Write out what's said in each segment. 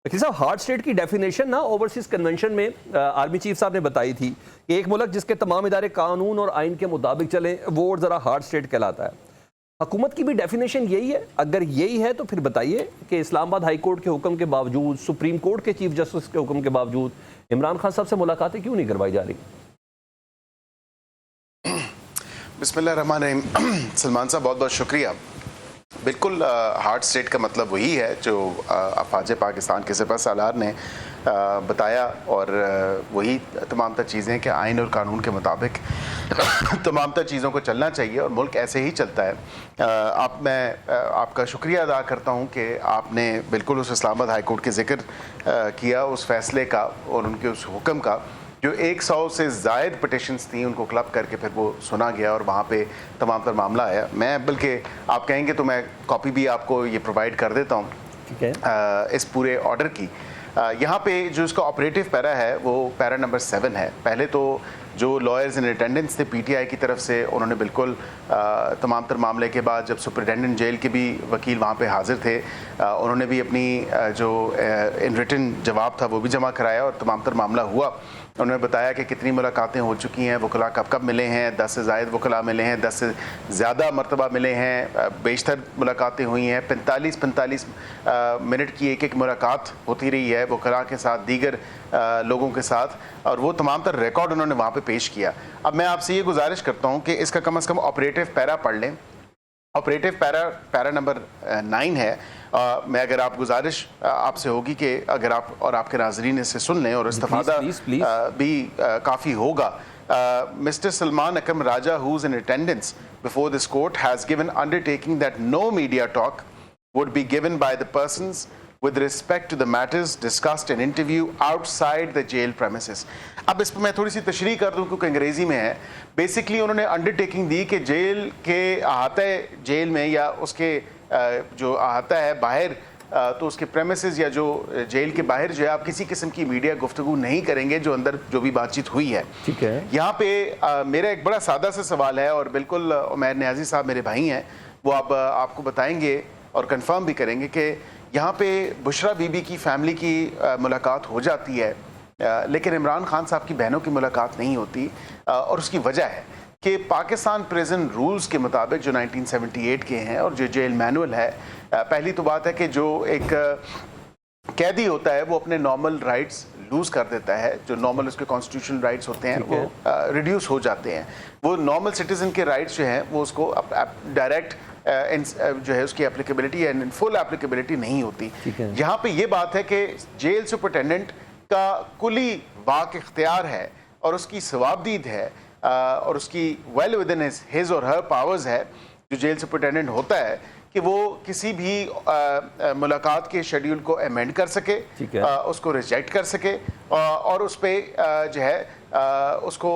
वकील साहब, hard state की डेफिनेशन ना ओवरसीज कन्वेंशन में आर्मी चीफ साहब ने बताई थी कि एक मुल्क जिसके तमाम इदारे कानून और आइन के मुताबिक चले वो ज़रा हार्ड स्टेट कहलाता है। हुकूमत की भी डेफिनेशन यही है? अगर यही है तो फिर बताइए कि इस्लामाबाद हाई कोर्ट के हुक्म के बावजूद, सुप्रीम कोर्ट के चीफ जस्टिस के हुक्म के बावजूद इमरान खान साहब से मुलाकातें क्यों नहीं करवाई जा रही? बिस्मिल्लाहिर्रहमानिर्रहीम। सलमान साहब, बहुत बहुत शुक्रिया। बिल्कुल हार्ड स्टेट का मतलब वही है जो अफवाज पाकिस्तान के सिपह सालार ने बताया, और वही तमाम तर चीज़ें कि आइन और कानून के मुताबिक तमाम तर चीज़ों को चलना चाहिए और मुल्क ऐसे ही चलता है। मैं आपका शुक्रिया अदा करता हूँ कि आपने बिल्कुल उस इस्लामाबाद हाई कोर्ट के ज़िक्र किया, उस फैसले का और उनके उस हुक्म का जो 100 से ज़ायद पटिशन्स थी उनको क्लब करके फिर वो सुना गया और वहाँ पे तमाम तर मामला आया। मैं बल्कि आप कहेंगे तो मैं कॉपी भी आपको ये प्रोवाइड कर देता हूँ, ठीक है, इस पूरे ऑर्डर की। यहाँ पे जो इसका ऑपरेटिव पैरा है वो पैरा नंबर 7 है। पहले तो जो लॉयर्स इन अटेंडेंस थे पीटीआई की तरफ से, उन्होंने बिल्कुल तमाम तर मामले के बाद जब सुपरिटेंडेंट जेल के भी वकील वहाँ पे हाजिर थे, उन्होंने भी अपनी जो इन रिटन जवाब था वो भी जमा कराया और तमाम तर मामला हुआ। उन्होंने बताया कि कितनी मुलाकातें हो चुकी हैं, वकला कब कब मिले हैं, 10 से ज़ायद वकला मिले हैं, 10 से ज़्यादा मरतबा मिले हैं, बेशतर मुलाकातें हुई हैं, 45 मिनट की एक मुलाकात होती रही है वकला के साथ, दीगर लोगों के साथ, और वो तमाम तर रिकॉर्ड उन्होंने वहाँ पे पेश किया। अब मैं आपसे ये गुजारिश करता हूँ कि इसका कम से कम ऑपरेटिव पैरा पढ़ लें। ऑपरेटिव पैरा नंबर 9 है। मैं अगर आप गुजारिश आपसे होगी कि अगर आप और आपके नाज़रीन इसे सुन लें और इस्तिफ़ादा भी काफ़ी होगा। Mister Salman Akram Raja, who is in attendance before this court, has given undertaking that no media talk would be given by the persons with respect to the matters discussed in interview outside the jail premises। अब इस पर मैं थोड़ी सी तशरीह कर दूं क्योंकि अंग्रेज़ी में है। बेसिकली उन्होंने अंडरटेकिंग दी कि जेल के अहाते जेल में या उसके जो अहाता है बाहर, तो उसके प्रेमिसेस या जो जेल के बाहर जो है आप किसी किस्म की मीडिया गुफ्तगू नहीं करेंगे जो अंदर जो भी बातचीत हुई है। ठीक है, यहाँ पे मेरा एक बड़ा सादा सा सवाल है और बिल्कुल उमैर नियाज़ी साहब मेरे भाई हैं, वो अब आपको बताएंगे और कंफर्म भी करेंगे कि यहाँ पे बुशरा बीबी की फैमिली की मुलाकात हो जाती है, लेकिन इमरान खान साहब की बहनों की मुलाकात नहीं होती, और उसकी वजह है कि पाकिस्तान प्रिजन रूल्स के मुताबिक जो 1978 के हैं और जो जेल मैनुअल है, पहली तो बात है कि जो एक कैदी होता है वो अपने नॉर्मल राइट्स लूज कर देता है, जो नॉर्मल उसके कॉन्स्टिट्यूशनल राइट्स होते हैं वो रिड्यूस हो जाते हैं। वो नॉर्मल सिटीजन के राइट्स जो हैं वो उसको डायरेक्ट जो है उसकी एप्लीकेबिलिटी एंड फुल एप्लीकेबिलिटी नहीं होती। यहाँ पे ये बात है कि जेल सुपरिटेंडेंट का कुली वाक इख्तियार है और उसकी सवाबदीद है और उसकी वेल विद इन हिज और हर पावर्स है, जो जेल सुपरिटेंडेंट होता है, कि वो किसी भी मुलाकात के शेड्यूल को अमेंड कर सके, उसको रिजेक्ट कर सके और उस पर जो है उसको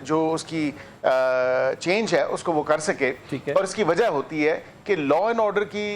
जो उसकी चेंज है उसको वो कर सके। और इसकी वजह होती है कि लॉ एंड ऑर्डर की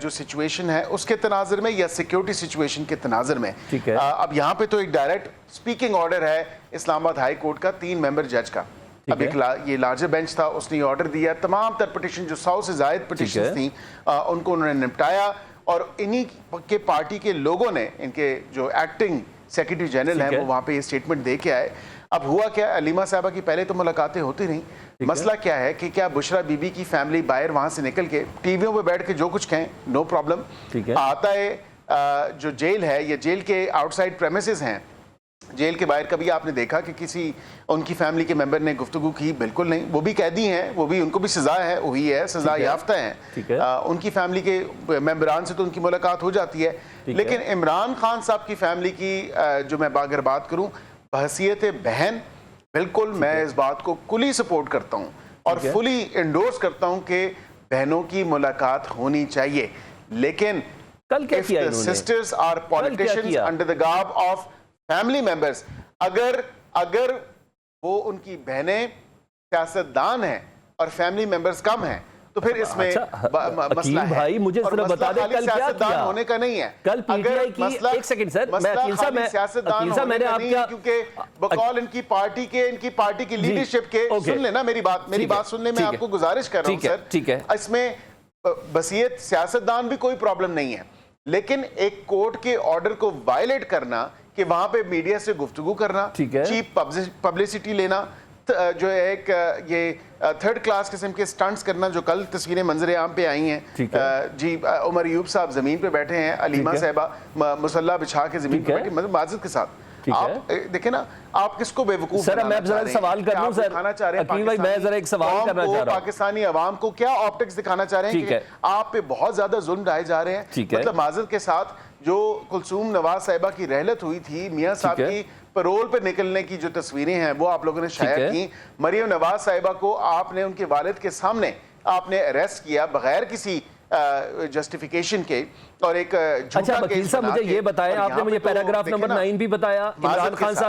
जो सिचुएशन है उसके तनाज़ुर में या सिक्योरिटी सिचुएशन के तनाज़ुर में। अब यहाँ पे तो एक डायरेक्ट स्पीकिंग ऑर्डर है इस्लामाबाद हाई कोर्ट का 3 मेंबर जज का। अब एक ये लार्जर बेंच था, उसने ऑर्डर दिया तमाम तर पटिशन जो 100 से ज़ायद पटिशन थी उनको उन्होंने निपटाया, और इन्हीं के पार्टी के लोगों ने, इनके जो एक्टिंग सेक्रेटरी जनरल हैं वो वहाँ पे ये स्टेटमेंट दे के आए। अब हुआ क्या, अलीमा साहबा की पहले तो मुलाकातें होती रहीं, मसला क्या है कि क्या बुशरा बीबी की फैमिली बाहर वहाँ से निकल के टीवियों पे बैठ के जो कुछ कहें नो प्रॉब्लम, आता है जो जेल है या जेल के आउटसाइड प्रेमिसेस हैं, जेल के बाहर कभी आपने देखा कि किसी उनकी फैमिली के मेंबर ने गुफ्तगू की? बिल्कुल नहीं। वो भी कैदी हैं, वो भी, उनको भी सजा है, हुई है, सजा याफ्ता हैं, उनकी फैमिली के मेंबरान से तो उनकी मुलाकात हो जाती है। लेकिन इमरान खान साहब की फैमिली की जो मैं अगर बात करूं बहसियत बहन, बिल्कुल मैं इस बात को कुली सपोर्ट करता हूं और फुली इंडोर्स करता हूं कि बहनों की मुलाकात होनी चाहिए। लेकिन कल क्या किया इन्होंने? Sisters are politicians under the garb of family members, अगर वो उनकी बहनें सियासतदान हैं और फैमिली मेंबर्स कम हैं तो फिर इसमें मसला है। भाई मुझे सिर्फ बता दे कल क्या किया? होने का नहीं है। कल पीटीआई की, एक सेकंड सर, मैं मैंने आपका, क्योंकि बकौल इनकी पार्टी की लीडरशिप के, सुन लेना मेरी बात सुन ले, मैं आपको गुजारिश कर रहा हूं सर, इसमें बसीयत सियासतदान भी कोई प्रॉब्लम नहीं है, लेकिन एक कोर्ट के ऑर्डर को वायलेट करना कि वहां पे मीडिया से गुफ्तगू करना, ठीक है। चीप पब्लिसिटी लेना, जो है एक ये थर्ड क्लास किस्म के स्टंट्स करना, जो कल तस्वीरें मंजर आम पे आई ठीक हैं जी, उमर अयूब साहब जमीन पे बैठे हैं, अलीमा ठीक है। साहिबा मुसल्ला बिछा के जमीन ठीक पे है। बैठी, मतलब माजत के साथ। ठीक आप देखें ना, आप किसको बेवकूफ सर, मैं बनाना जरा चाह रहे हैं? सवाल कर क्या लूं, आप सर। दिखाना चाह रहे हैं अकील भाई, मैं जरा एक सवाल कौम करना को, चाह रहा हूं। पाकिस्तानी अवाम को क्या ऑप्टिक्स दिखाना चाह रहे हैं ठीक कि है। आप पे बहुत ज्यादा जुल्म ढाए जा रहे हैं? ठीक है। मतलब माजत के साथ जो कुलसूम नवाज साहिबा की रहलत हुई थी, मियां साहब ठीक है। की पैरोल पे निकलने की जो तस्वीरें हैं वो आप लोगों ने शाया ठीक है। की। मरियम नवाज साहिबा को आपने उनके वालिद के सामने आपने अरेस्ट किया बगैर किसी जस्टिफिकेशन के, और एक झूठा अच्छा वकील केस साहब, बना मुझे के, ये बताएं, और आपने यहाँ मुझे पे तो पैराग्राफ देखें नंबर ना, 9 भी बताया, माजत इमरान के खान साथ। साहब